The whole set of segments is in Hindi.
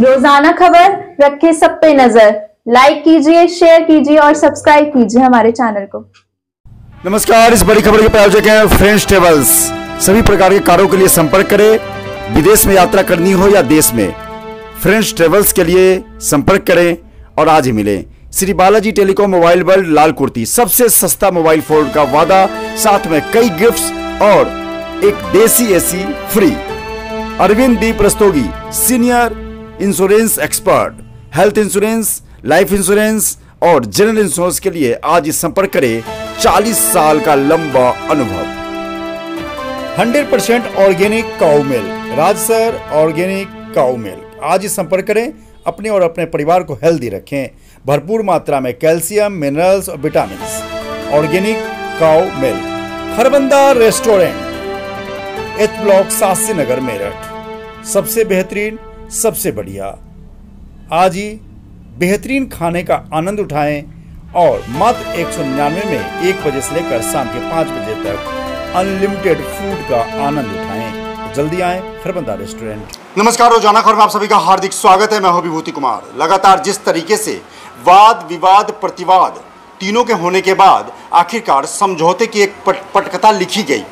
रोजाना खबर रखे सब पे नजर। लाइक कीजिए, शेयर कीजिए और सब्सक्राइब कीजिए हमारे चैनल को। नमस्कार, इस बड़ी खबर के प्रायोजक हैं फ्रेंड्स ट्रेवल्स। सभी प्रकार के कारों के लिए संपर्क करें। विदेश में यात्रा करनी हो या देश में, फ्रेंड्स ट्रेवल्स के लिए संपर्क करें और आज ही मिलें। Shri Balaji telecom mobile world Lal Kurti, सबसे सस्ता मोबाइल फोन का वादा, साथ में कई गिफ्ट्स और एक desi AC free. Arvind Deep Rastogi, senior insurance expert, health insurance, life insurance और जनरल इंश्योरेंस के लिए आज ही संपर्क करें। 40 साल का लंबा अनुभव। 100% organic cow milk, Rajsar organic cow milk. आज ही संपर्क करें। अपने और अपने परिवार को हेल्दी रखें। भरपूर मात्रा में कैल्शियम, मिनरल्स और vitamin. Organic cow milk. Kharbanda restaurant, H block, Shastri Nagar, Meerut. सबसे बेहतरीन, सबसे बढ़िया। आज ही बेहतरीन खाने का आनंद उठाएं और मात्र 199 में 1 बजे से लेकर शाम के 5 बजे तक अनलिमिटेड फूड का आनंद उठाएं। जल्दी आएं खरबंदा रेस्टोरेंट। नमस्कार, रोजाना खबर में आप सभी का हार्दिक स्वागत है। मैं हूं विभूति कुमार। लगातार जिस तरीके से वाद विवाद प्रतिवाद तीनों के होने के बाद आखिरकार समझौते की एक पटकथा लिखी गई,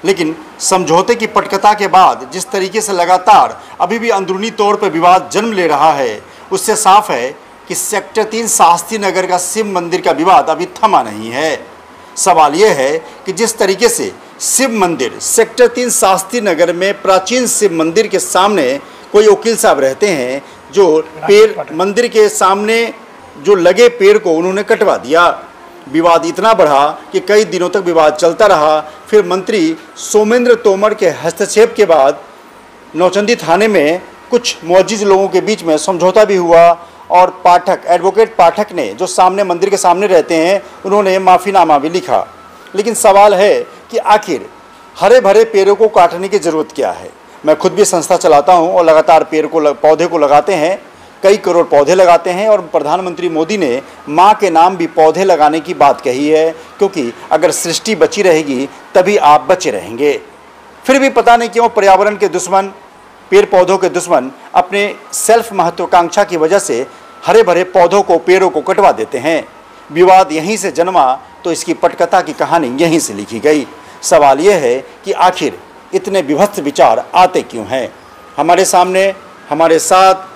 लेकिन समझौते की पटकथा के बाद जिस तरीके से लगातार अभी भी अंदरूनी तौर पर विवाद जन्म ले रहा है, उससे साफ है कि सेक्टर 3 शास्त्री नगर का शिव मंदिर का विवाद अभी थमा नहीं है। सवाल यह है कि जिस तरीके से शिव मंदिर सेक्टर 3 शास्त्री नगर में प्राचीन शिव मंदिर के सामने कोई वकील साहब रहते हैं, जो पेड़ मंदिर के सामने जो लगे पेड़ को उन्होंने कटवा दिया। विवाद इतना बढ़ा कि कई दिनों तक विवाद चलता रहा। फिर मंत्री सोमेंद्र तोमर के हस्तक्षेप के बाद नौचंदी थाने में कुछ मुअज्जिज लोगों के बीच में समझौता भी हुआ और पाठक, एडवोकेट पाठक ने, जो सामने मंदिर के सामने रहते हैं, उन्होंने माफ़ीनामा भी लिखा। लेकिन सवाल है कि आखिर हरे भरे पेड़ों को काटने की ज़रूरत क्या है। मैं खुद भी संस्था चलाता हूं और लगातार पौधे को लगाते हैं, कई करोड़ पौधे लगाते हैं और प्रधानमंत्री मोदी ने माँ के नाम भी पौधे लगाने की बात कही है, क्योंकि अगर सृष्टि बची रहेगी तभी आप बचे रहेंगे। फिर भी पता नहीं क्यों पर्यावरण के दुश्मन, पेड़ पौधों के दुश्मन अपने सेल्फ महत्वाकांक्षा की वजह से हरे भरे पौधों को, पेड़ों को कटवा देते हैं। विवाद यहीं से जन्मा तो इसकी पटकथा की कहानी यहीं से लिखी गई। सवाल यह है कि आखिर इतने विभत्स विचार आते क्यों हैं। हमारे सामने, हमारे साथ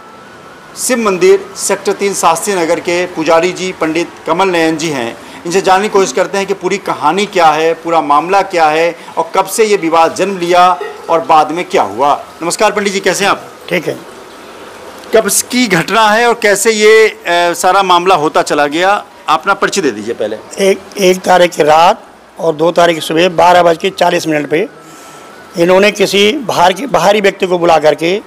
शिव मंदिर सेक्टर 3 शास्त्री नगर के पुजारी जी पंडित कमल नयन जी हैं। इनसे जानने की कोशिश करते हैं कि पूरी कहानी क्या है, पूरा मामला क्या है और कब से ये विवाद जन्म लिया और बाद में क्या हुआ। नमस्कार पंडित जी, कैसे हैं आप? ठीक है। कब की घटना है और कैसे ये सारा मामला होता चला गया, अपना परिचय दे दीजिए पहले। एक तारीख की रात और 2 तारीख की सुबह 12:40 पे इन्होंने किसी बाहरी व्यक्ति को बुला करके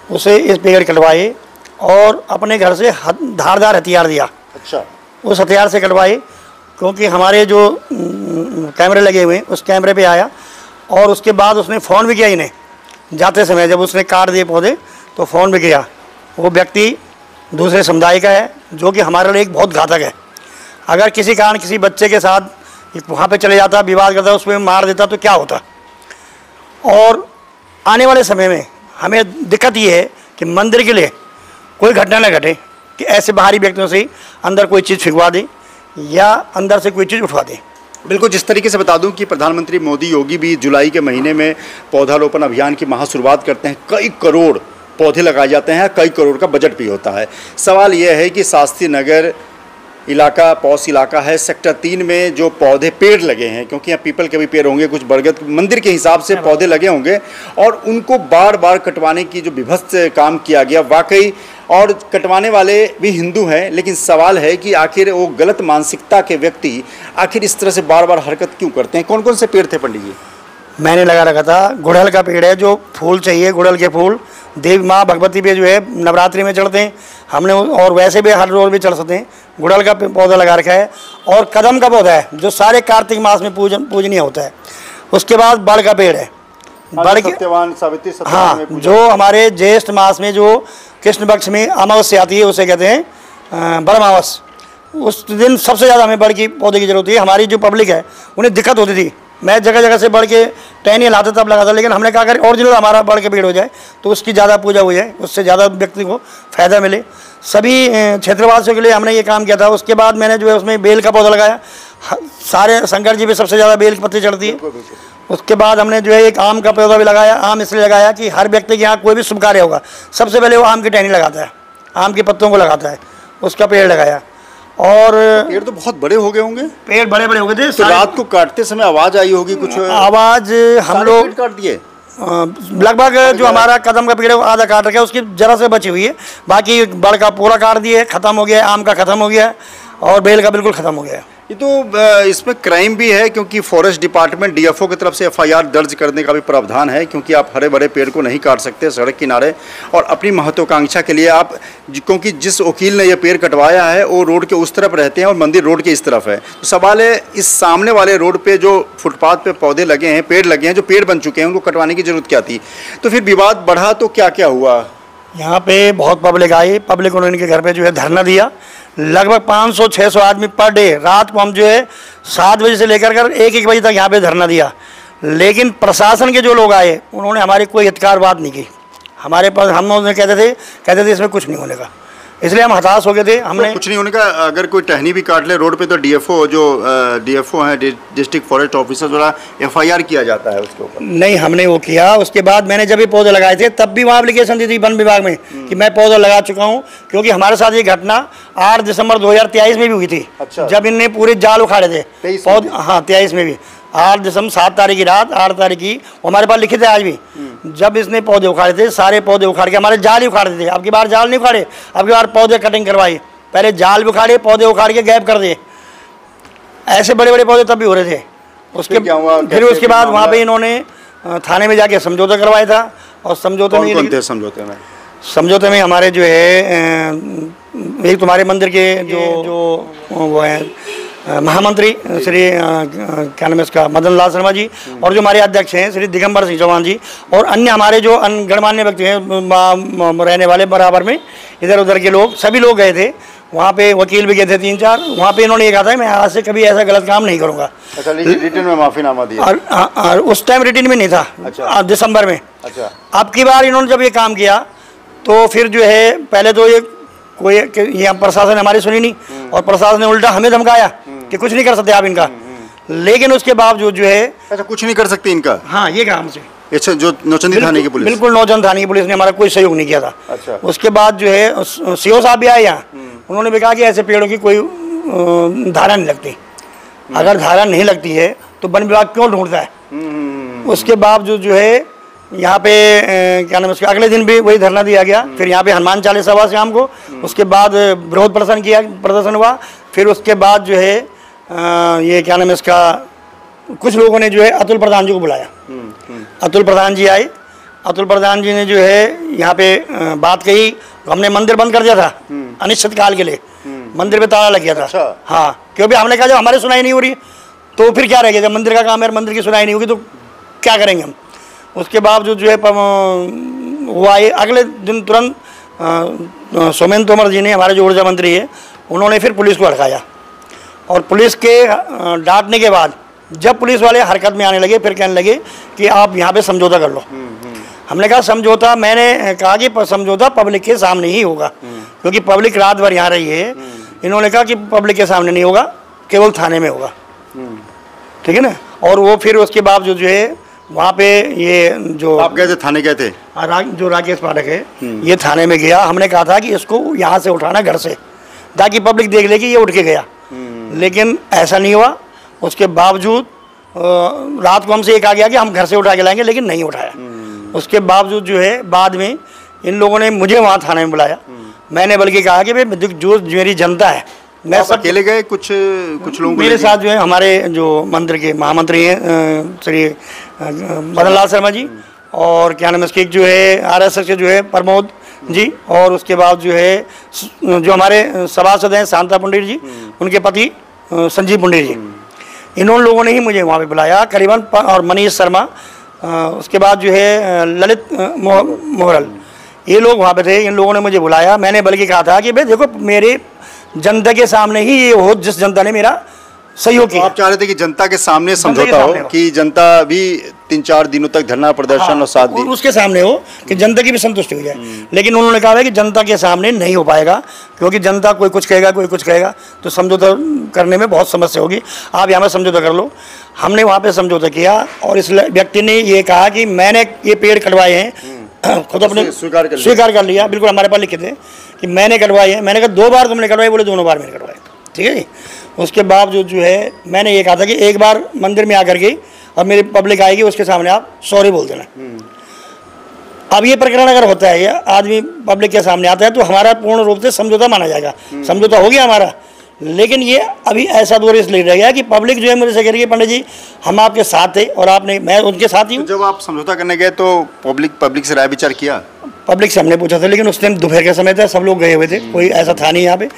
उसे इस पेड़ कटवाए और अपने घर से धारदार हथियार दिया। अच्छा। उस हथियार से कटवाए, क्योंकि हमारे जो कैमरे लगे हुए हैं उस कैमरे पे आया। और उसके बाद उसने फ़ोन भी किया इन्हें जाते समय, जब उसने काट दिए पौधे तो फ़ोन भी किया। वो व्यक्ति दूसरे समुदाय का है, जो कि हमारे लिए एक बहुत घातक है। अगर किसी कारण किसी बच्चे के साथ वहाँ पे चले जाता, विवाद करता, उस पर मार देता तो क्या होता। और आने वाले समय में हमें दिक्कत ये है कि मंदिर के लिए कोई घटना न घटे कि ऐसे बाहरी व्यक्तियों से अंदर कोई चीज़ फिंकवा दे या अंदर से कोई चीज़ उठवा दे। बिल्कुल, जिस तरीके से बता दूं कि प्रधानमंत्री मोदी योगी भी जुलाई के महीने में पौधारोपण अभियान की महाशुरुआत करते हैं। कई करोड़ पौधे लगाए जाते हैं, कई करोड़ का बजट भी होता है। सवाल यह है कि शास्त्री नगर इलाका पॉश इलाका है, सेक्टर 3 में जो पौधे पेड़ लगे हैं, क्योंकि यहाँ पीपल के भी पेड़ होंगे, कुछ बरगद मंदिर के हिसाब से पौधे लगे होंगे, और उनको बार बार कटवाने की जो विभत्स काम किया गया वाकई, और कटवाने वाले भी हिंदू हैं। लेकिन सवाल है कि आखिर वो गलत मानसिकता के व्यक्ति आखिर इस तरह से बार बार हरकत क्यों करते हैं। कौन कौन से पेड़ थे पंडित जी? मैंने लगा रखा था, गुड़हल का पेड़ है, जो फूल चाहिए, गुड़हल के फूल देवी माँ भगवती पे जो है नवरात्रि में चढ़ते हैं हमने, और वैसे भी हर रोज भी चढ़ सकते हैं। गुड़हल का पौधा लगा रखा है और कदम का पौधा है, जो सारे कार्तिक मास में पूजनीय होता है। उसके बाद बड़ का पेड़ है, बड़ के हाँ, जो हमारे ज्येष्ठ मास में जो कृष्ण पक्ष में अमावस्या आती है उसे कहते हैं बड़ अमावस। उस दिन सबसे ज़्यादा हमें बड़ की पौधे की जरूरत है। हमारी जो पब्लिक है उन्हें दिक्कत होती थी मैं जगह जगह से बढ़ के टहनियाँ लाता तब लगाता, लेकिन हमने कहा अगर ओरिजिनल हमारा बढ़ के पेड़ हो जाए तो उसकी ज़्यादा पूजा हो जाए, उससे ज़्यादा व्यक्ति को फ़ायदा मिले। सभी क्षेत्रवासियों के लिए हमने ये काम किया था। उसके बाद मैंने जो है उसमें बेल का पौधा लगाया, सारे शंकर जी पे सबसे ज़्यादा बेल की पत्ती चढ़ती है। उसके बाद हमने जो है एक आम का पौधा भी लगाया। आम इसलिए लगाया कि हर व्यक्ति के यहाँ कोई भी शुभ कार्य होगा सबसे पहले वो आम की टहनी लगाता है, आम के पत्तों को लगाता है, उसका पेड़ लगाया। और पेड़ तो बहुत बड़े हो गए होंगे, पेड़ बड़े बड़े हो गए थे। तो रात को काटते समय आवाज़ आई होगी कुछ? आवाज़ हम लोग काट दिए लगभग जो हमारा कदम का पेड़ है वो आधा काट रखा है, उसकी जरा से बची हुई है, बाकी बड़ का पूरा काट दिए, ख़त्म हो गया, आम का ख़त्म हो गया और बेल का बिल्कुल ख़त्म हो गया। ये तो इसमें क्राइम भी है, क्योंकि फॉरेस्ट डिपार्टमेंट डीएफओ की तरफ से एफआईआर दर्ज करने का भी प्रावधान है, क्योंकि आप हरे भरे पेड़ को नहीं काट सकते सड़क किनारे। और अपनी महत्वाकांक्षा के लिए आप, क्योंकि जिस वकील ने यह पेड़ कटवाया है वो रोड के उस तरफ रहते हैं और मंदिर रोड के इस तरफ है, तो सवाल है इस सामने वाले रोड पे जो फुटपाथ पे पौधे लगे हैं, पेड़ लगे हैं, जो पेड़ बन चुके हैं, उनको कटवाने की जरूरत क्या थी? तो फिर विवाद बढ़ा तो क्या क्या हुआ? यहाँ पे बहुत पब्लिक आई, पब्लिक उन्होंने इनके घर पे जो है धरना दिया। लगभग 500-600 आदमी पर डे, रात को हम जो है 7 बजे से लेकर 1-1 बजे तक यहाँ पे धरना दिया। लेकिन प्रशासन के जो लोग आए उन्होंने हमारी कोई हितकार बात नहीं की। हमारे पास हम उन्हें कहते थे इसमें कुछ नहीं होने का, इसलिए हम हताश हो गए थे। हमने तो कुछ नहीं होने का, अगर कोई टहनी भी काट ले रोड पे तो डीएफओ जो डीएफओ है, डिस्ट्रिक्ट फॉरेस्ट ऑफिसर द्वारा एफआईआर किया जाता है उसके ऊपर। नहीं, हमने वो किया। उसके बाद मैंने जब ये पौधे लगाए थे तब भी वहाँ एप्लीकेशन दी थी वन विभाग में कि मैं पौधा लगा चुका हूँ, क्योंकि हमारे साथ ये घटना 8 दिसंबर 2023 में भी हुई थी। अच्छा। जब इनने पूरे जाल उखाड़े थे पौधे। हाँ, 23 में भी 8 दिसंबर 7 तारीख की रात, 8 तारीख की हमारे पास लिखित है आज भी। जब इसने पौधे उखाड़े थे, सारे पौधे उखाड़ के हमारे जाल ही उखाड़े थे। अब की बार जाल नहीं उखाड़े, अब की बार पौधे कटिंग करवाई। पहले जाल भी उखाड़े, पौधे उखाड़ के गैप कर दिए। ऐसे बड़े बड़े पौधे तब भी हो रहे थे। उसके फिर उसके बाद वहाँ पे इन्होंने थाने में जाके समझौता करवाया था। और समझौते में समझौते में हमारे जो है एक तुम्हारे मंदिर के जो वो हैं महामंत्री श्री क्या नाम है इसका, मदन लाल शर्मा जी, और जो हमारे अध्यक्ष हैं श्री दिगंबर सिंह चौहान जी, और अन्य हमारे जो गणमान्य व्यक्ति हैं रहने वाले बराबर में इधर उधर के लोग, सभी लोग गए थे वहाँ पे। वकील भी गए थे 3-4। वहाँ पे इन्होंने ये कहा था मैं आज से कभी ऐसा गलत काम नहीं करूँगा। अच्छा, रिटर्न में माफीनामा दिया? और उस टाइम रिटर्न में नहीं था। अच्छा। दिसंबर में। अच्छा। अब की बार इन्होंने जब ये काम किया तो फिर जो है पहले तो ये कोई यहाँ प्रशासन हमारी सुनी नहीं, और प्रशासन ने उल्टा हमें धमकाया कि कुछ नहीं कर सकते आप इनका। लेकिन उसके बावजूद जो है, अच्छा, कुछ नहीं कर सकते इनका। हाँ, ये कहा हमसे। अच्छा, जो नौचंदी थाने की पुलिस? बिल्कुल, नौचंदी थाने की पुलिस ने हमारा कोई सहयोग नहीं किया था। अच्छा। उसके बाद जो है सीओ साहब भी आए यहाँ, उन्होंने भी कहा कि ऐसे पेड़ों की कोई धारा नहीं लगती। अगर धारा नहीं लगती है तो वन विभाग क्यों ढूंढता है? उसके बावजूद जो है यहाँ पे क्या नाम है उसके अगले दिन भी वही धरना दिया गया। फिर यहाँ पे हनुमान चालीसा हुआ शाम को। उसके बाद विरोध प्रदर्शन हुआ। फिर उसके बाद जो है ये क्या नाम है इसका, कुछ लोगों ने जो है अतुल प्रधान जी को बुलाया। अतुल प्रधान जी आए। अतुल प्रधान जी ने जो है यहाँ पे बात कही। हमने मंदिर बंद कर दिया था अनिश्चित काल के लिए, मंदिर पे ताला लग गया था। अच्छा। हाँ, क्योंकि हमने कहा जब हमारी सुनाई नहीं हो रही तो फिर क्या रहेगा, जब मंदिर का काम है, मंदिर की सुनाई नहीं होगी तो क्या करेंगे हम। उसके बावजूद जो है हुआ ये अगले दिन तुरंत सोमेन तोमर जी ने, हमारे जो ऊर्जा मंत्री है, उन्होंने फिर पुलिस को हड़काया। और पुलिस के डांटने के बाद जब पुलिस वाले हरकत में आने लगे, फिर कहने लगे कि आप यहाँ पे समझौता कर लो। हमने कहा समझौता, मैंने कहा कि समझौता पब्लिक के सामने ही होगा, क्योंकि पब्लिक रात भर यहाँ रही है। इन्होंने कहा कि पब्लिक के सामने नहीं होगा, केवल थाने में होगा। ठीक है ना। और वो फिर उसके बावजूद जो है वहाँ पे ये जो आप गए थे, थाने गए थे, जो राकेश पाठक है ये थाने में गया। हमने कहा था कि इसको यहाँ से उठाना घर से, ताकि पब्लिक देख ले कि ये उठ के गया। लेकिन ऐसा नहीं हुआ। उसके बावजूद रात को हमसे ये कहा गया कि हम घर से उठा के लाएंगे, लेकिन नहीं उठाया। उसके बावजूद जो है बाद में इन लोगों ने मुझे वहाँ थाने में बुलाया। मैंने बल्कि कहा कि भाई जो मेरी जनता है, मैं सब अकेले गए, कुछ लोग मेरे साथ जो है हमारे जो मंदिर के महामंत्री हैं श्री मदन लाल शर्मा जी, और क्या नाम है इसके जो है RSS के जो है प्रमोद जी, और उसके बाद जो है जो हमारे सभासद हैं शांता पंडित जी, उनके पति संजीव पंडित जी, इन्होंने लोगों ने ही मुझे वहाँ पे बुलाया करीबन। और मनीष शर्मा, उसके बाद जो है ललित मोहरल, ये लोग वहाँ पे थे। इन लोगों ने मुझे बुलाया। मैंने बल्कि कहा था कि भाई देखो, मेरे जनता के सामने ही ये हो, जिस जनता ने मेरा सहयोग तो किया। आप चाह रहे थे कि जनता के सामने जनता के समझौता सामने हो, हो। कि जनता भी 3-4 दिनों तक धरना प्रदर्शन और साथ दी। उसके सामने हो कि जनता की भी संतुष्टि हो जाए। लेकिन उन्होंने कहा है कि जनता के सामने नहीं हो पाएगा, क्योंकि जनता कोई कुछ कहेगा, कोई कुछ कहेगा, तो समझौता करने में बहुत समस्या होगी। आप यहाँ पर समझौता कर लो। हमने वहाँ पे समझौता किया और इस व्यक्ति ने ये कहा कि मैंने ये पेड़ कटवाए हैं, खुद अपने स्वीकार कर लिया, बिल्कुल हमारे पास लिखे थे कि मैंने कटवाए हैं। मैंने कहा 2 बार तुमने कटवाए, बोले दोनों बार मैंने कटवाए। ठीक है जी। उसके बावजूद जो है मैंने ये कहा था कि एक बार मंदिर में आकर के और मेरी पब्लिक आएगी, उसके सामने आप सॉरी बोल देना। अब ये प्रकरण अगर होता है, या आदमी पब्लिक के सामने आता है, तो हमारा पूर्ण रूप से समझौता माना जाएगा, समझौता हो गया हमारा। लेकिन ये अभी ऐसा दौर इसलिए रह गया कि पब्लिक जो है मुझे से कह रही है पंडित जी हम आपके साथ थे और आपने, मैं उनके साथ ही हूँ। जब आप समझौता करने गए तो पब्लिक से राय विचार किया? पब्लिक से हमने पूछा था, लेकिन उस टाइम दोपहर का समय था, सब लोग गए हुए थे, कोई ऐसा था नहीं यहाँ पे।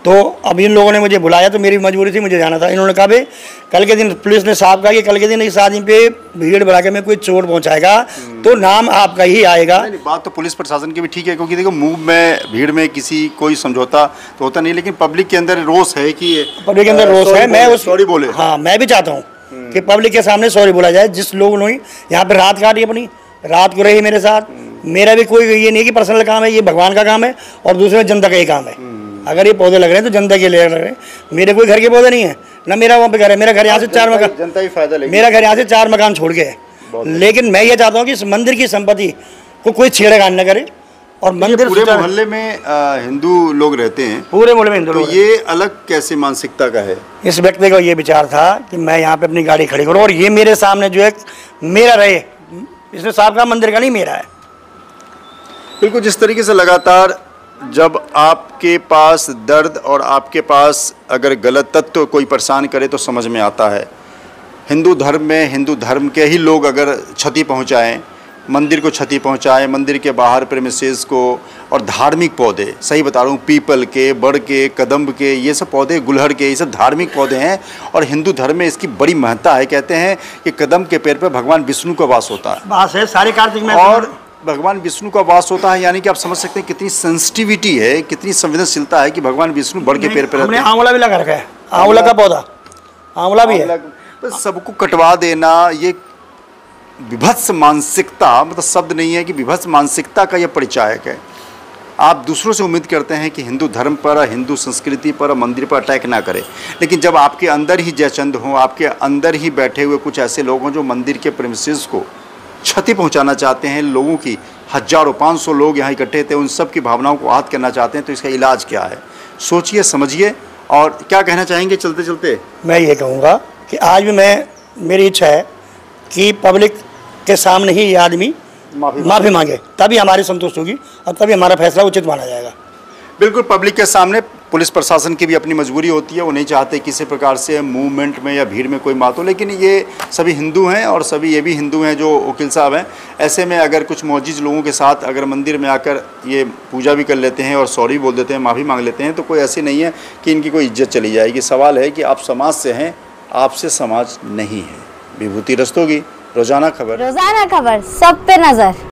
तो अब इन लोगों ने मुझे बुलाया, तो मेरी मजबूरी थी, मुझे जाना था। इन्होंने कहा भाई कल के दिन, पुलिस ने साफ कहा कि कल के दिन इस आदमी पे भीड़ बढ़ा के में कोई चोट पहुंचाएगा तो नाम आपका ही आएगा। नहीं, बात तो पुलिस प्रशासन की भी ठीक है, क्योंकि देखो मुंह में भीड़ में किसी कोई समझौता तो होता नहीं, लेकिन पब्लिक के अंदर रोष है कि पब्लिक के अंदर रोष है। मैं उस सॉरी बोले। हाँ, मैं भी चाहता हूँ कि पब्लिक के सामने सॉरी बोला जाए। जिस लोगों ने यहाँ पे रात काटी, अपनी रात को रही मेरे साथ, मेरा भी कोई ये नहीं कि पर्सनल काम है, ये भगवान का काम है और दूसरे जनता का ही काम है। अगर ये पौधे लग रहे हैं तो जनता के लिए लग रहे हैं। मेरे कोई घर के पौधे नहीं है ना, मेरा वहाँ पे घर है। मेरा घर यहाँ से 4 मकान, जनता ही फायदा लेगी। मेरा घर यहाँ से 4 मकान छोड़ के है। लेकिन मैं ये चाहता हूँ कि इस मंदिर की संपत्ति को कोई छेड़खानी न करे और मंदिर पूरे मोहल्ले में हिंदू लोग रहते हैं, पूरे मोहल्ले में हिंदू तो लोग। ये अलग कैसे मानसिकता का है? इस व्यक्ति का ये विचार था कि मैं यहाँ पे अपनी गाड़ी खड़ी करूँ और ये मेरे सामने जो है मेरा रहे। इसमें साहब का मंदिर का नहीं, मेरा है। बिल्कुल, जिस तरीके से लगातार जब आपके पास दर्द और आपके पास अगर गलत तत्व कोई परेशान करे तो समझ में आता है। हिंदू धर्म में हिंदू धर्म के ही लोग अगर क्षति पहुंचाएं, मंदिर को क्षति पहुंचाएं, मंदिर के बाहर प्रेमिसेस को, और धार्मिक पौधे, सही बता रहा हूँ, पीपल के, बड़ के, कदम्ब के, ये सब पौधे, गुलहड़ के, ये सब धार्मिक पौधे हैं और हिंदू धर्म में इसकी बड़ी महत्ता है। कहते हैं कि कदम्ब के पेड़ पर भगवान विष्णु का वास होता है। बात है सारे कार्तिक में, और भगवान विष्णु का वास होता है, यानी कि आप समझ सकते हैं कितनी सेंसिटिविटी है, कितनी संवेदनशीलता है कि भगवान विष्णु बड़ के पेड़ पर रहते हैं। आंवला भी लगा रखा है, आंवला का पौधा, आंवला भी है। तो सबको कटवा देना, ये विभत्स मानसिकता, मतलब शब्द नहीं है कि विभत्स मानसिकता का ये परिचायक है। आप दूसरों से उम्मीद करते हैं कि हिंदू धर्म पर, हिंदू संस्कृति पर, मंदिर पर अटैक ना करें, लेकिन जब आपके अंदर ही जयचंद हों, आपके अंदर ही बैठे हुए कुछ ऐसे लोग हों जो मंदिर के प्रेमिसेस को क्षति पहुंचाना चाहते हैं, लोगों की हजारों 500 लोग यहाँ इकट्ठे थे, उन सब की भावनाओं को आहत करना चाहते हैं, तो इसका इलाज क्या है? सोचिए, समझिए। और क्या कहना चाहेंगे चलते चलते? मैं ये कहूँगा कि आज भी मेरी इच्छा है कि पब्लिक के सामने ही ये आदमी माफ़ी मांगे, तभी हमारी संतुष्ट होगी और तभी हमारा फैसला उचित माना जाएगा। बिल्कुल, पब्लिक के सामने पुलिस प्रशासन की भी अपनी मजबूरी होती है, वो नहीं चाहते किसी प्रकार से मूवमेंट में या भीड़ में कोई मात हो, लेकिन ये सभी हिंदू हैं और सभी ये भी हिंदू हैं जो वकील साहब हैं। ऐसे में अगर कुछ मौजूद लोगों के साथ अगर मंदिर में आकर ये पूजा भी कर लेते हैं और सॉरी बोल देते हैं, माफ़ी मांग लेते हैं, तो कोई ऐसी नहीं है कि इनकी कोई इज्जत चली जाएगी। सवाल है कि आप समाज से हैं, आपसे समाज नहीं है। विभूति रस्तोगी, रोजाना खबर सब पे नजर।